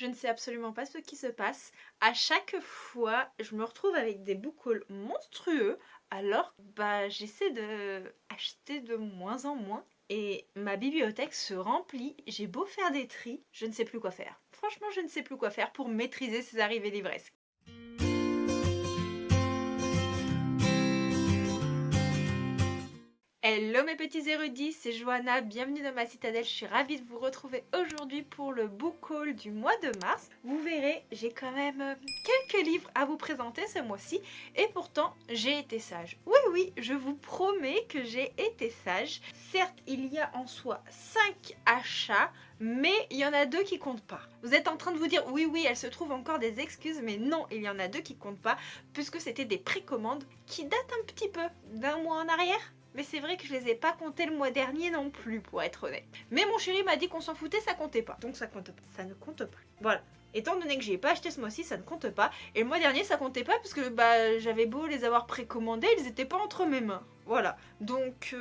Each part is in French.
Je ne sais absolument pas ce qui se passe. À chaque fois, je me retrouve avec des book hauls monstrueux, alors j'essaie de acheter de moins en moins. Et ma bibliothèque se remplit, j'ai beau faire des tris, je ne sais plus quoi faire. Franchement, je ne sais plus quoi faire pour maîtriser ces arrivées livresques. Hello mes petits érudits, c'est Johanna, bienvenue dans ma citadelle, je suis ravie de vous retrouver aujourd'hui pour le book haul du mois de mars. Vous verrez, j'ai quand même quelques livres à vous présenter ce mois-ci et pourtant j'ai été sage. Oui, je vous promets que j'ai été sage. Certes, il y a en soi 5 achats, mais il y en a 2 qui comptent pas. Vous êtes en train de vous dire oui, elle se trouve encore des excuses, mais non, il y en a 2 qui comptent pas puisque c'était des précommandes qui datent un petit peu d'un mois en arrière. Mais c'est vrai que je les ai pas comptés le mois dernier non plus, pour être honnête. Mais mon chéri m'a dit qu'on s'en foutait, ça comptait pas. Donc ça compte pas. Ça ne compte pas. Voilà. Étant donné que j'ai pas acheté ce mois-ci, ça ne compte pas. Et le mois dernier, ça comptait pas parce que j'avais beau les avoir précommandés, ils étaient pas entre mes mains. Voilà. Donc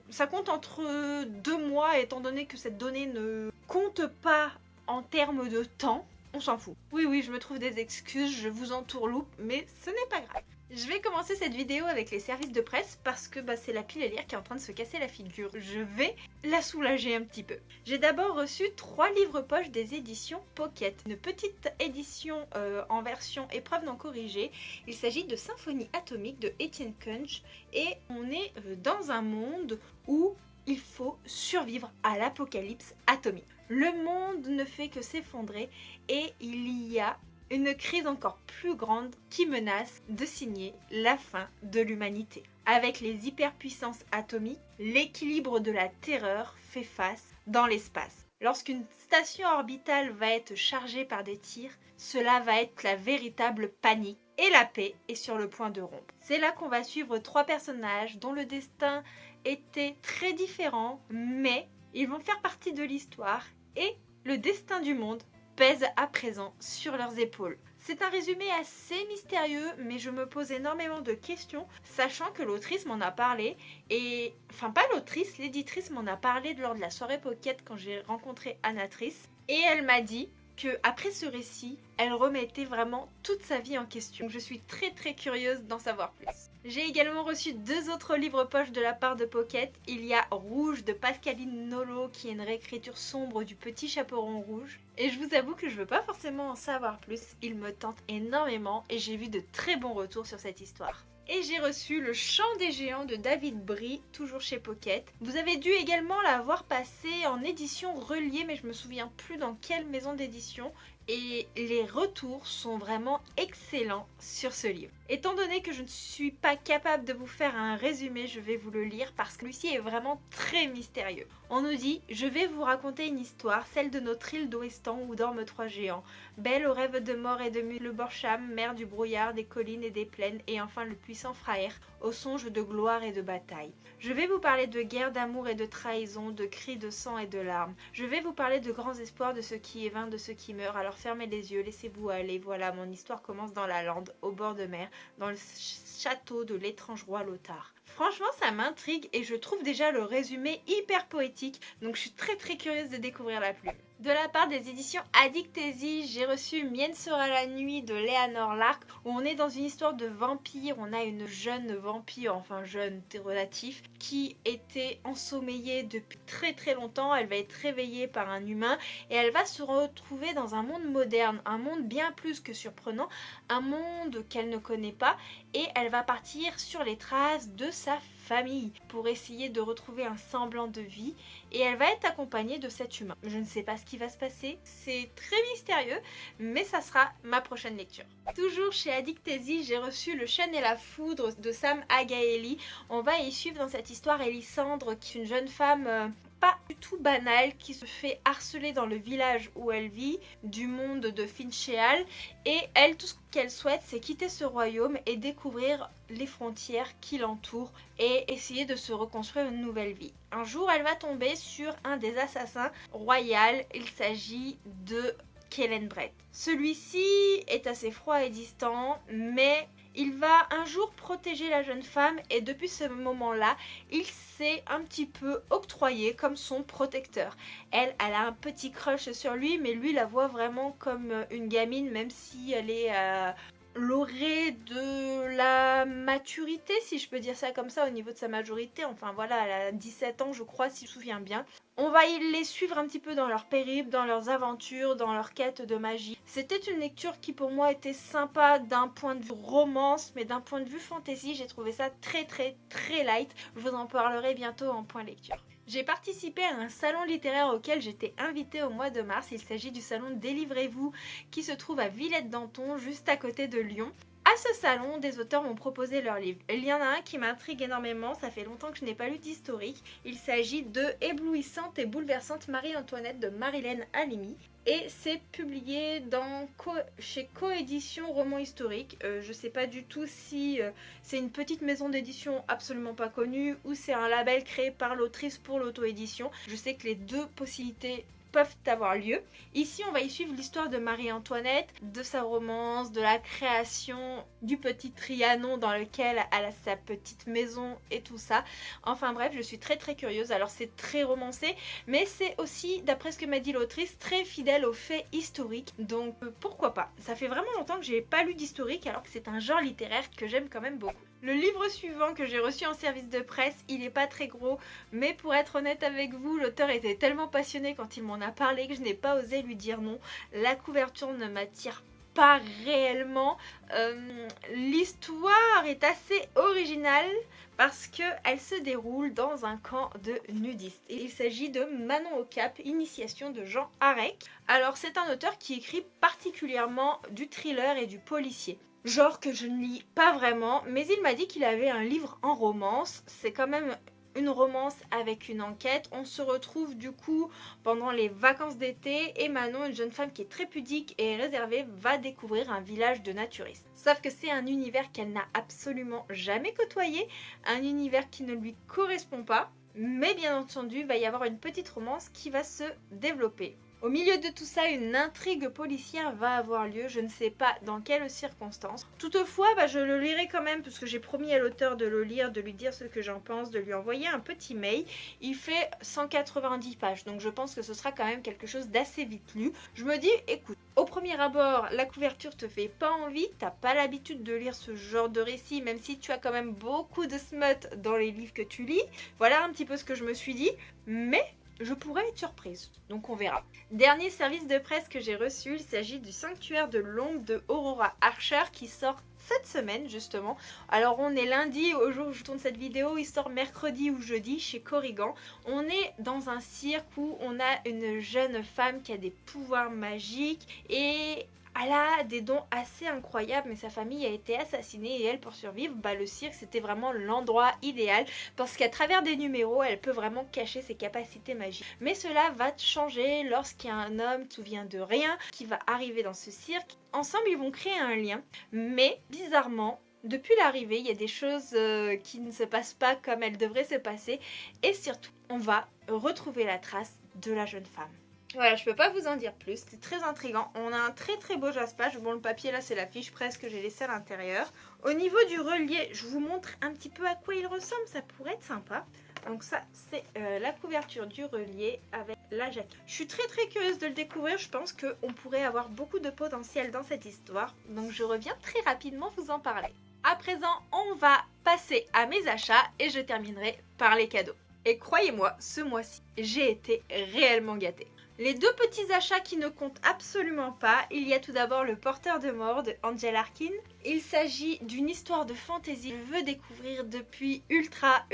ça compte entre 2 mois, étant donné que cette donnée ne compte pas en termes de temps. On s'en fout. Oui, je me trouve des excuses, je vous entourloupe, mais ce n'est pas grave. Je vais commencer cette vidéo avec les services de presse parce que c'est la pile à lire qui est en train de se casser la figure. Je vais la soulager un petit peu. J'ai d'abord reçu 3 livres poche des éditions Pocket. Une petite édition en version épreuve non corrigée. Il s'agit de Symphonie atomique de Etienne Kunch et on est dans un monde où il faut survivre à l'apocalypse atomique. Le monde ne fait que s'effondrer et il y a une crise encore plus grande qui menace de signer la fin de l'humanité. Avec les hyperpuissances atomiques, l'équilibre de la terreur fait face dans l'espace. Lorsqu'une station orbitale va être chargée par des tirs, cela va être la véritable panique et la paix est sur le point de rompre. C'est là qu'on va suivre 3 personnages dont le destin était très différent, mais ils vont faire partie de l'histoire et le destin du monde pèse à présent sur leurs épaules. C'est un résumé assez mystérieux, mais je me pose énormément de questions, sachant que l'autrice m'en a parlé, et... Enfin pas l'autrice, l'éditrice m'en a parlé lors de la soirée Pocket quand j'ai rencontré Anatrice, et elle m'a dit que après ce récit, elle remettait vraiment toute sa vie en question. Donc je suis très curieuse d'en savoir plus. J'ai également reçu 2 autres livres poche de la part de Pocket. Il y a Rouge de Pascaline Nolo qui est une réécriture sombre du Petit Chaperon Rouge. Et je vous avoue que je veux pas forcément en savoir plus. Il me tente énormément et j'ai vu de très bons retours sur cette histoire. Et j'ai reçu Le Chant des Géants de David Brie, toujours chez Pocket. Vous avez dû également la voir passer en édition reliée, mais je me souviens plus dans quelle maison d'édition. Et les retours sont vraiment excellents sur ce livre. Étant donné que je ne suis pas capable de vous faire un résumé, je vais vous le lire parce que celui-ci est vraiment très mystérieux. On nous dit « Je vais vous raconter une histoire, celle de notre île d'Ouestan où dorment 3 géants. Belle au rêve de mort et de le Borcham, mère du brouillard, des collines et des plaines, et enfin le puissant Fraer, au songe de gloire et de bataille. Je vais vous parler de guerre, d'amour et de trahison, de cris de sang et de larmes. Je vais vous parler de grands espoirs, de ce qui est vain, de ce qui meurt. Alors fermez les yeux, laissez-vous aller. Voilà, mon histoire commence dans la lande, au bord de mer, dans le château de l'étrange roi Lothar. » Franchement, ça m'intrigue et je trouve déjà le résumé hyper poétique, donc je suis très curieuse de découvrir la plume. De la part des éditions Addictésie, j'ai reçu Mienne sera la nuit de Léanor Larc, où on est dans une histoire de vampire. On a une jeune vampire, enfin jeune, relatif, qui était ensommeillée depuis très longtemps. Elle va être réveillée par un humain et elle va se retrouver dans un monde moderne, un monde bien plus que surprenant, un monde qu'elle ne connaît pas, et elle va partir sur les traces de sa famille pour essayer de retrouver un semblant de vie, et elle va être accompagnée de cet humain. Je ne sais pas ce qui va se passer, c'est très mystérieux, mais ça sera ma prochaine lecture. Toujours chez Addictésie, j'ai reçu Le Chêne et la Foudre de Sam Agaeli. On va y suivre dans cette histoire Elisandre, qui est une jeune femme pas du tout banale, qui se fait harceler dans le village où elle vit, du monde de Finchéal, et elle, tout ce qu'elle souhaite, c'est quitter ce royaume et découvrir les frontières qui l'entourent et essayer de se reconstruire une nouvelle vie. Un jour, elle va tomber sur un des assassins royaux. Il s'agit de Kellenbrett. Celui-ci est assez froid et distant, mais Il va un jour protéger la jeune femme et depuis ce moment-là, il s'est un petit peu octroyé comme son protecteur. Elle a un petit crush sur lui, mais lui la voit vraiment comme une gamine, même si elle est l'orée de la maturité, si je peux dire ça comme ça, au niveau de sa majorité. Enfin voilà, elle a 17 ans je crois, si je me souviens bien. On va les suivre un petit peu dans leur périple, dans leurs aventures, dans leur quête de magie. C'était une lecture qui pour moi était sympa d'un point de vue romance, mais d'un point de vue fantasy, j'ai trouvé ça très light. Je vous en parlerai bientôt en point lecture. J'ai participé à un salon littéraire auquel j'étais invitée au mois de mars. Il s'agit du salon Délivrez-vous qui se trouve à Villette-Danton, juste à côté de Lyon. À ce salon, des auteurs m'ont proposé leurs livres. Il y en a un qui m'intrigue énormément, ça fait longtemps que je n'ai pas lu d'historique. Il s'agit de Éblouissante et bouleversante Marie-Antoinette de Marilène Halimi. Et c'est publié chez Coédition Roman Historique. Je sais pas du tout si c'est une petite maison d'édition absolument pas connue ou c'est un label créé par l'autrice pour l'auto-édition. Je sais que les deux possibilités peuvent avoir lieu. Ici, on va y suivre l'histoire de Marie-Antoinette, de sa romance, de la création du petit Trianon dans lequel elle a sa petite maison et tout ça. Enfin bref, je suis très curieuse. Alors c'est très romancé, mais c'est aussi, d'après ce que m'a dit l'autrice, très fidèle aux faits historiques. Donc pourquoi pas. Ça fait vraiment longtemps que j'ai pas lu d'historique, alors que c'est un genre littéraire que j'aime quand même beaucoup. Le livre suivant que j'ai reçu en service de presse, il n'est pas très gros, mais pour être honnête avec vous, l'auteur était tellement passionné quand il m'en a parlé que je n'ai pas osé lui dire non. La couverture ne m'attire pas réellement. L'histoire est assez originale parce qu'elle se déroule dans un camp de nudistes. Et il s'agit de Manon au Cap, initiation de Jean Arec. Alors c'est un auteur qui écrit particulièrement du thriller et du policier. Genre que je ne lis pas vraiment, mais il m'a dit qu'il avait un livre en romance. C'est quand même une romance avec une enquête. On se retrouve du coup pendant les vacances d'été et Manon, une jeune femme qui est très pudique et réservée, va découvrir un village de naturistes. Sauf que c'est un univers qu'elle n'a absolument jamais côtoyé, un univers qui ne lui correspond pas, mais bien entendu, il va y avoir une petite romance qui va se développer. Au milieu de tout ça, une intrigue policière va avoir lieu, je ne sais pas dans quelles circonstances. Toutefois, je le lirai quand même parce que j'ai promis à l'auteur de le lire, de lui dire ce que j'en pense, de lui envoyer un petit mail. Il fait 190 pages, donc je pense que ce sera quand même quelque chose d'assez vite lu. Je me dis, écoute, au premier abord, la couverture te fait pas envie, t'as pas l'habitude de lire ce genre de récit, même si tu as quand même beaucoup de smut dans les livres que tu lis. Voilà un petit peu ce que je me suis dit, mais je pourrais être surprise, donc on verra. Dernier service de presse que j'ai reçu, il s'agit du Sanctuaire de l'ombre de Aurora Archer qui sort cette semaine justement. Alors on est lundi, au jour où je tourne cette vidéo, il sort mercredi ou jeudi chez Corrigan. On est dans un cirque où on a une jeune femme qui a des pouvoirs magiques et elle a des dons assez incroyables, mais sa famille a été assassinée et elle, pour survivre, le cirque c'était vraiment l'endroit idéal parce qu'à travers des numéros, elle peut vraiment cacher ses capacités magiques. Mais cela va changer lorsqu'il y a un homme qui ne vient de rien qui va arriver dans ce cirque. Ensemble, ils vont créer un lien, mais bizarrement, depuis l'arrivée, il y a des choses qui ne se passent pas comme elles devraient se passer et surtout, on va retrouver la trace de la jeune femme. Voilà, je peux pas vous en dire plus, c'est très intriguant. On a un très beau jaspage. Bon, le papier là c'est la fiche presse que j'ai laissée à l'intérieur. Au niveau du relié, je vous montre un petit peu à quoi il ressemble, ça pourrait être sympa. Donc ça c'est la couverture du relié avec la jaquette. Je suis très curieuse de le découvrir, je pense qu'on pourrait avoir beaucoup de potentiel dans cette histoire. Donc je reviens très rapidement vous en parler. À présent, on va passer à mes achats et je terminerai par les cadeaux. Et croyez-moi, ce mois-ci, j'ai été réellement gâtée. Les deux petits achats qui ne comptent absolument pas, il y a tout d'abord Le Porteur de Mort de Angel Arkin. Il s'agit d'une histoire de fantasy que je veux découvrir depuis ultra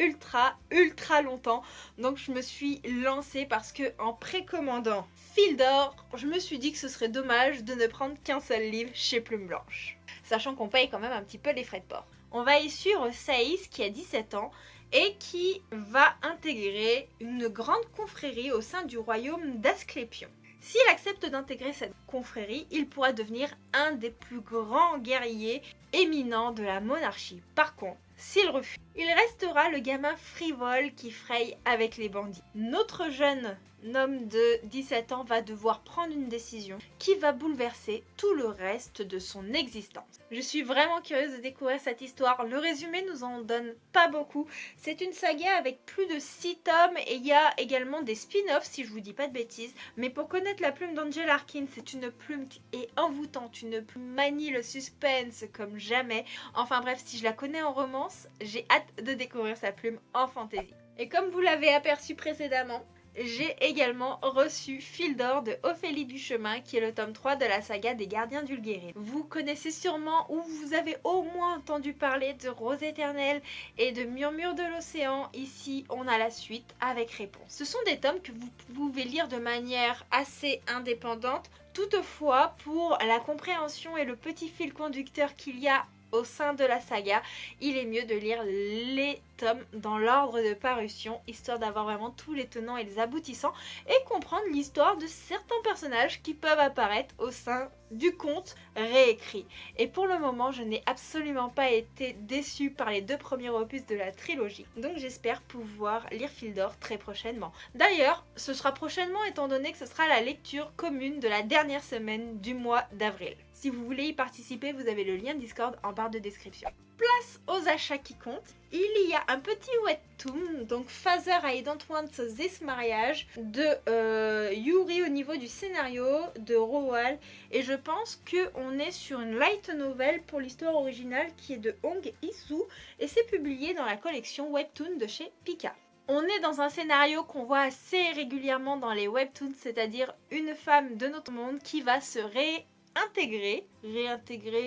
longtemps. Donc je me suis lancée parce que en précommandant Fil d'Or, je me suis dit que ce serait dommage de ne prendre qu'un seul livre chez Plume Blanche. Sachant qu'on paye quand même un petit peu les frais de port. On va y suivre Saïs qui a 17 ans. Et qui va intégrer une grande confrérie au sein du royaume d'Asclépion. S'il accepte d'intégrer cette confrérie, il pourra devenir un des plus grands guerriers éminents de la monarchie. Par contre, s'il refuse, il restera le gamin frivole qui fraye avec les bandits. Notre jeune homme de 17 ans va devoir prendre une décision qui va bouleverser tout le reste de son existence. Je suis vraiment curieuse de découvrir cette histoire. Le résumé nous en donne pas beaucoup. C'est une saga avec plus de 6 tomes et il y a également des spin-offs si je vous dis pas de bêtises. Mais pour connaître la plume d'Angel Arkin, c'est une plume qui est envoûtante, une plume manie le suspense comme jamais. Enfin bref, si je la connais en romance, j'ai hâte de découvrir sa plume en fantasy. Et comme vous l'avez aperçu précédemment, j'ai également reçu Fil d'or de Ophélie Duchemin qui est le tome 3 de la saga des Gardiens d'Ulguéril. Vous connaissez sûrement ou vous avez au moins entendu parler de Rose éternelle et de Murmure de l'océan. Ici on a la suite avec réponse. Ce sont des tomes que vous pouvez lire de manière assez indépendante. Toutefois, pour la compréhension et le petit fil conducteur qu'il y a au sein de la saga, il est mieux de lire les tomes dans l'ordre de parution, histoire d'avoir vraiment tous les tenants et les aboutissants et comprendre l'histoire de certains personnages qui peuvent apparaître au sein du conte réécrit. Et pour le moment, je n'ai absolument pas été déçue par les 2 premiers opus de la trilogie, donc j'espère pouvoir lire Fil d'or très prochainement. D'ailleurs, ce sera prochainement étant donné que ce sera la lecture commune de la dernière semaine du mois d'avril. Si vous voulez y participer, vous avez le lien Discord en barre de description. Place aux achats qui comptent. Il y a un petit webtoon, donc Father I Don't Want This Marriage de Yuri au niveau du scénario, de Roald, et je pense qu'on est sur une light novel pour l'histoire originale qui est de Hong Hee-soo et c'est publié dans la collection webtoon de chez Pika. On est dans un scénario qu'on voit assez régulièrement dans les webtoons, c'est-à-dire une femme de notre monde qui va se réintégrer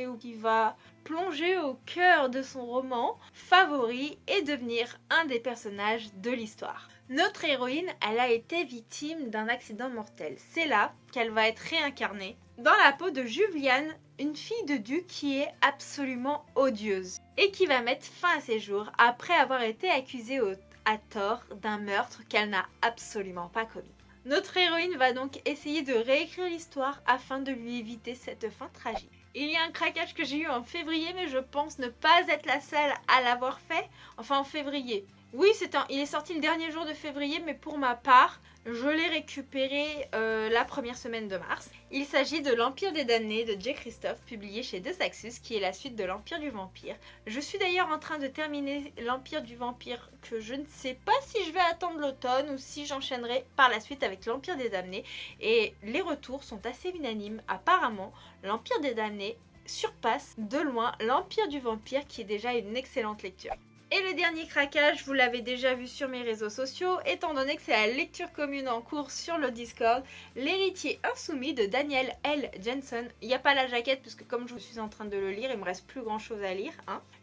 ou qui va plonger au cœur de son roman favori et devenir un des personnages de l'histoire. Notre héroïne, elle a été victime d'un accident mortel. C'est là qu'elle va être réincarnée dans la peau de Juliane, une fille de duc qui est absolument odieuse et qui va mettre fin à ses jours après avoir été accusée à tort d'un meurtre qu'elle n'a absolument pas commis. Notre héroïne va donc essayer de réécrire l'histoire afin de lui éviter cette fin tragique. Il y a un craquage que j'ai eu en février, mais je pense ne pas être la seule à l'avoir fait. Enfin en février. Oui, il est sorti le dernier jour de février, mais pour ma part, je l'ai récupéré la première semaine de mars. Il s'agit de l'Empire des Damnés de J. Christophe, publié chez De Saxus, qui est la suite de l'Empire du Vampire. Je suis d'ailleurs en train de terminer l'Empire du Vampire, que je ne sais pas si je vais attendre l'automne ou si j'enchaînerai par la suite avec l'Empire des Damnés. Et les retours sont assez unanimes. Apparemment, l'Empire des Damnés surpasse de loin l'Empire du Vampire, qui est déjà une excellente lecture. Et le dernier craquage, vous l'avez déjà vu sur mes réseaux sociaux, étant donné que c'est la lecture commune en cours sur le Discord, L'héritier insoumis de Daniel L. Jensen. Il n'y a pas la jaquette puisque comme je suis en train de le lire, il me reste plus grand chose à lire.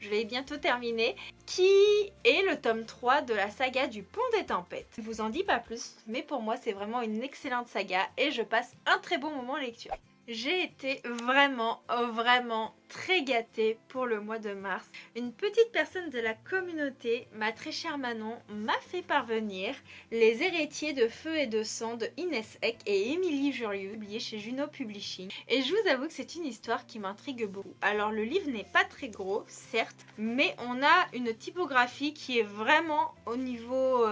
Je l'ai bientôt terminé. Qui est le tome 3 de la saga du Pont des Tempêtes. Je vous en dis pas plus, mais pour moi c'est vraiment une excellente saga et je passe un très bon moment en lecture. J'ai été vraiment très gâtée pour le mois de mars. Une petite personne de la communauté, ma très chère Manon, m'a fait parvenir Les héritiers de feu et de sang de Inès Eck et Émilie Jurieu, publié chez Juno Publishing. Et je vous avoue que c'est une histoire qui m'intrigue beaucoup. Alors le livre n'est pas très gros, certes, mais on a une typographie qui est vraiment au niveau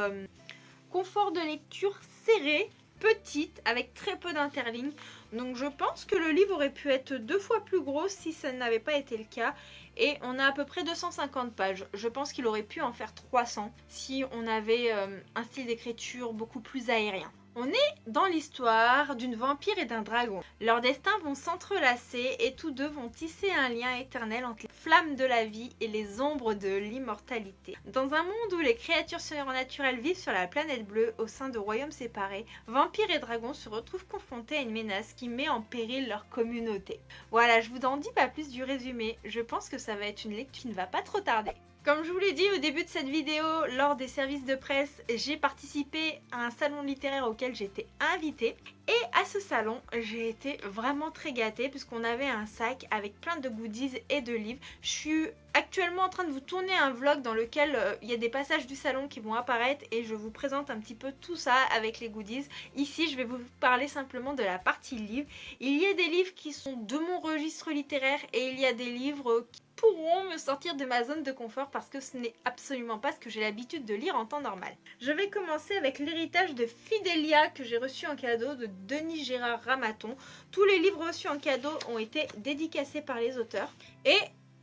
confort de lecture serré, petite, avec très peu d'interlignes. Donc je pense que le livre aurait pu être 2 fois plus gros si ça n'avait pas été le cas. Et on a à peu près 250 pages. Je pense qu'il aurait pu en faire 300 si on avait un style d'écriture beaucoup plus aérien. On est dans l'histoire d'une vampire et d'un dragon. Leurs destins vont s'entrelacer et tous deux vont tisser un lien éternel entre les flammes de la vie et les ombres de l'immortalité. Dans un monde où les créatures surnaturelles vivent sur la planète bleue au sein de royaumes séparés, vampires et dragons se retrouvent confrontés à une menace qui met en péril leur communauté. Voilà, je vous en dis pas plus du résumé. Je pense que ça va être une lecture qui ne va pas trop tarder. Comme je vous l'ai dit au début de cette vidéo, lors des services de presse, j'ai participé à un salon littéraire auquel j'étais invitée. Et à ce salon, j'ai été vraiment très gâtée puisqu'on avait un sac avec plein de goodies et de livres. Je suis actuellement en train de vous tourner un vlog dans lequel il y a des passages du salon qui vont apparaître et je vous présente un petit peu tout ça avec les goodies. Ici, je vais vous parler simplement de la partie livres. Il y a des livres qui sont de mon registre littéraire et il y a des livres qui pourront me sortir de ma zone de confort parce que ce n'est absolument pas ce que j'ai l'habitude de lire en temps normal. Je vais commencer avec l'héritage de Fidelia que j'ai reçu en cadeau de Denis Gérard Ramaton. Tous les livres reçus en cadeau ont été dédicacés par les auteurs et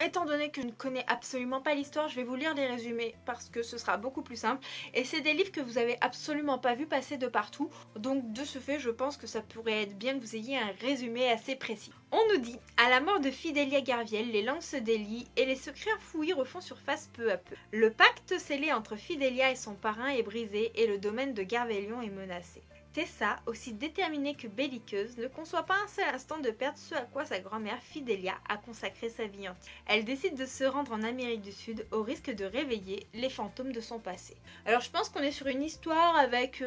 étant donné que je ne connais absolument pas l'histoire, je vais vous lire les résumés parce que ce sera beaucoup plus simple. Et c'est des livres que vous avez absolument pas vu passer de partout. Donc de ce fait, je pense que ça pourrait être bien que vous ayez un résumé assez précis. On nous dit, à la mort de Fidelia Garviel, les langues se délient et les secrets enfouis refont surface peu à peu. Le pacte scellé entre Fidelia et son parrain est brisé et le domaine de Garvelion est menacé. Tessa, aussi déterminée que belliqueuse, ne conçoit pas un seul instant de perdre ce à quoi sa grand-mère Fidelia a consacré sa vie entière. Elle décide de se rendre en Amérique du Sud au risque de réveiller les fantômes de son passé. Alors je pense qu'on est sur une histoire avec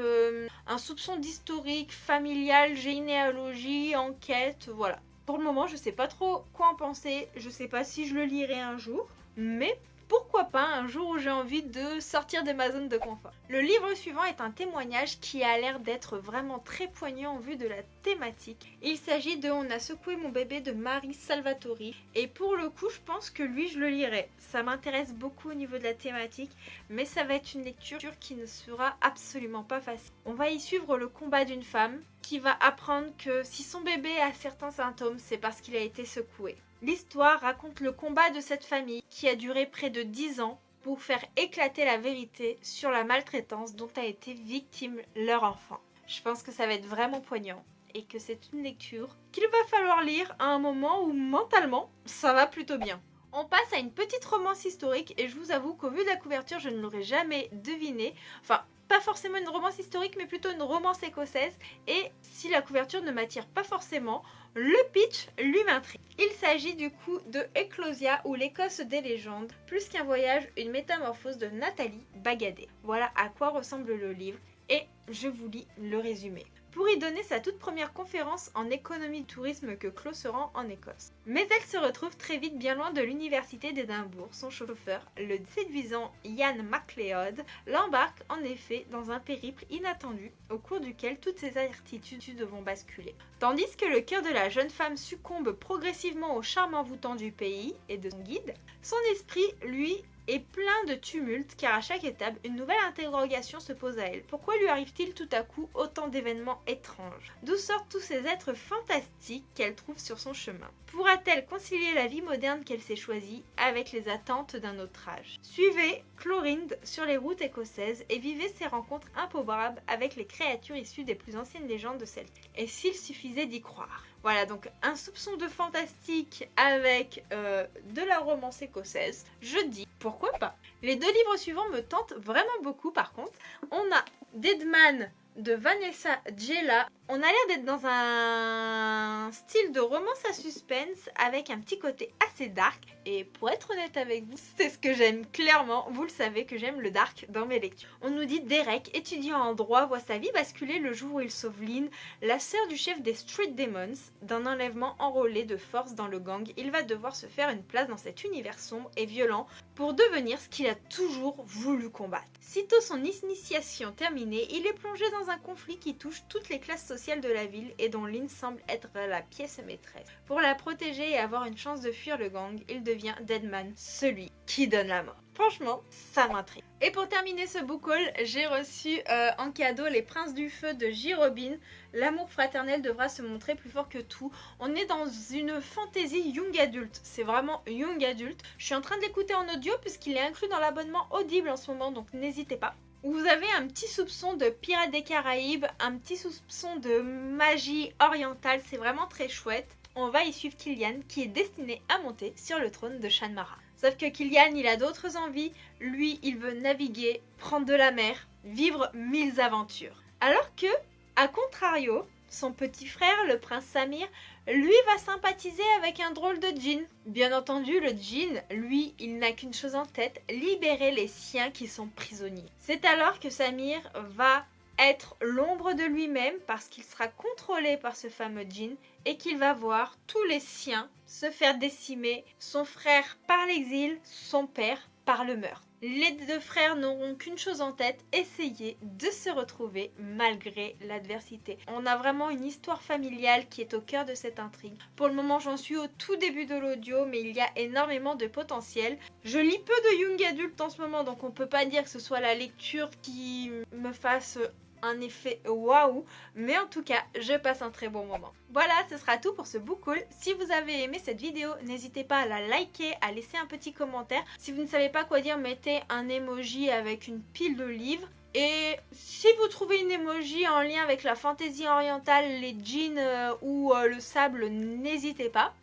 un soupçon d'historique, familial, généalogie, enquête, voilà. Pour le moment, je sais pas trop quoi en penser, je sais pas si je le lirai un jour, mais pourquoi pas un jour où j'ai envie de sortir de ma zone de confort. Le livre suivant est un témoignage qui a l'air d'être vraiment très poignant en vue de la thématique. Il s'agit de On a secoué mon bébé de Marie Salvatori et pour le coup je pense que lui je le lirai. Ça m'intéresse beaucoup au niveau de la thématique mais ça va être une lecture qui ne sera absolument pas facile. On va y suivre le combat d'une femme qui va apprendre que si son bébé a certains symptômes c'est parce qu'il a été secoué. L'histoire raconte le combat de cette famille qui a duré près de 10 ans pour faire éclater la vérité sur la maltraitance dont a été victime leur enfant. Je pense que ça va être vraiment poignant et que c'est une lecture qu'il va falloir lire à un moment où mentalement ça va plutôt bien. On passe à une petite romance historique et je vous avoue qu'au vu de la couverture je ne l'aurais jamais deviné. Enfin, pas forcément une romance historique mais plutôt une romance écossaise et si la couverture ne m'attire pas forcément, le pitch lui m'intrigue. Il s'agit du coup de Ecclosia ou l'Écosse des légendes, plus qu'un voyage, une métamorphose de Nathalie Bagadé. Voilà à quoi ressemble le livre et je vous lis le résumé. Pour y donner sa toute première conférence en économie de tourisme que Clo se rend en Écosse. Mais elle se retrouve très vite bien loin de l'université d'Édimbourg. Son chauffeur, le séduisant Ian MacLeod, l'embarque en effet dans un périple inattendu au cours duquel toutes ses attitudes vont basculer. Tandis que le cœur de la jeune femme succombe progressivement au charme envoûtant du pays et de son guide, son esprit, lui, est plein de tumulte car à chaque étape, une nouvelle interrogation se pose à elle. Pourquoi lui arrive-t-il tout à coup autant d'événements étranges? D'où sortent tous ces êtres fantastiques qu'elle trouve sur son chemin? Pourra-t-elle concilier la vie moderne qu'elle s'est choisie avec les attentes d'un autre âge? Suivez Clorinde sur les routes écossaises et vivez ses rencontres improbables avec les créatures issues des plus anciennes légendes de Celtique. Et s'il suffisait d'y croire? Voilà, donc un soupçon de fantastique avec de la romance écossaise. Je dis, pourquoi pas? Les deux livres suivants me tentent vraiment beaucoup par contre. On a Deadman de Vanessa Gela. On a l'air d'être dans un style de romance à suspense avec un petit côté assez dark. Et pour être honnête avec vous, c'est ce que j'aime clairement. Vous le savez que j'aime le dark dans mes lectures. On nous dit Derek, étudiant en droit, voit sa vie basculer le jour où il sauve Lynn, la sœur du chef des Street Demons, d'un enlèvement enrôlé de force dans le gang. Il va devoir se faire une place dans cet univers sombre et violent pour devenir ce qu'il a toujours voulu combattre. Sitôt son initiation terminée, il est plongé dans un conflit qui touche toutes les classes sociales de la ville et dont Lynn semble être la pièce maîtresse. Pour la protéger et avoir une chance de fuir le gang, il devient Deadman, celui qui donne la mort. Franchement, ça m'intrigue. Et pour terminer ce book haul, j'ai reçu en cadeau Les Princes du Feu de J. Robin. L'amour fraternel devra se montrer plus fort que tout. On est dans une fantasy young adulte. C'est vraiment young adulte. Je suis en train de l'écouter en audio puisqu'il est inclus dans l'abonnement Audible en ce moment, donc n'hésitez pas. Vous avez un petit soupçon de Pirates des Caraïbes, un petit soupçon de magie orientale. C'est vraiment très chouette. On va y suivre Killian qui est destiné à monter sur le trône de Shanmara. Sauf que Killian, il a d'autres envies. Lui, il veut naviguer, prendre de la mer, vivre 1000 aventures. Alors que, à contrario, son petit frère, le prince Samir, lui va sympathiser avec un drôle de djinn. Bien entendu, le djinn, lui, il n'a qu'une chose en tête, libérer les siens qui sont prisonniers. C'est alors que Samir va être l'ombre de lui-même parce qu'il sera contrôlé par ce fameux djinn et qu'il va voir tous les siens se faire décimer, son frère par l'exil, son père par le meurtre. Les deux frères n'auront qu'une chose en tête, essayer de se retrouver malgré l'adversité. On a vraiment une histoire familiale qui est au cœur de cette intrigue. Pour le moment, j'en suis au tout début de l'audio, mais il y a énormément de potentiel. Je lis peu de young adulte en ce moment, donc on peut pas dire que ce soit la lecture qui me fasse un effet waouh, mais en tout cas je passe un très bon moment. Voilà, ce sera tout pour ce book haul. Si vous avez aimé cette vidéo, n'hésitez pas à la liker, à laisser un petit commentaire. Si vous ne savez pas quoi dire, mettez un emoji avec une pile de livres. Et si vous trouvez une emoji en lien avec la fantaisie orientale, les jeans ou le sable, n'hésitez pas.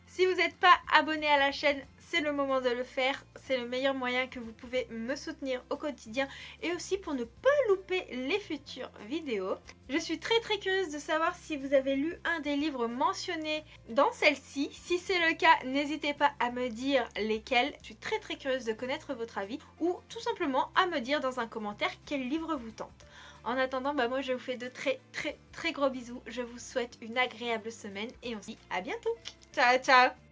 Si vous n'êtes pas abonné à la chaîne, c'est le moment de le faire. C'est le meilleur moyen que vous pouvez me soutenir au quotidien et aussi pour ne pas louper les futures vidéos. Je suis très curieuse de savoir si vous avez lu un des livres mentionnés dans celle-ci. Si c'est le cas, n'hésitez pas à me dire lesquels. Je suis très curieuse de connaître votre avis ou tout simplement à me dire dans un commentaire quel livre vous tente. En attendant, moi je vous fais de très gros bisous. Je vous souhaite une agréable semaine et on se dit à bientôt. Ciao ciao.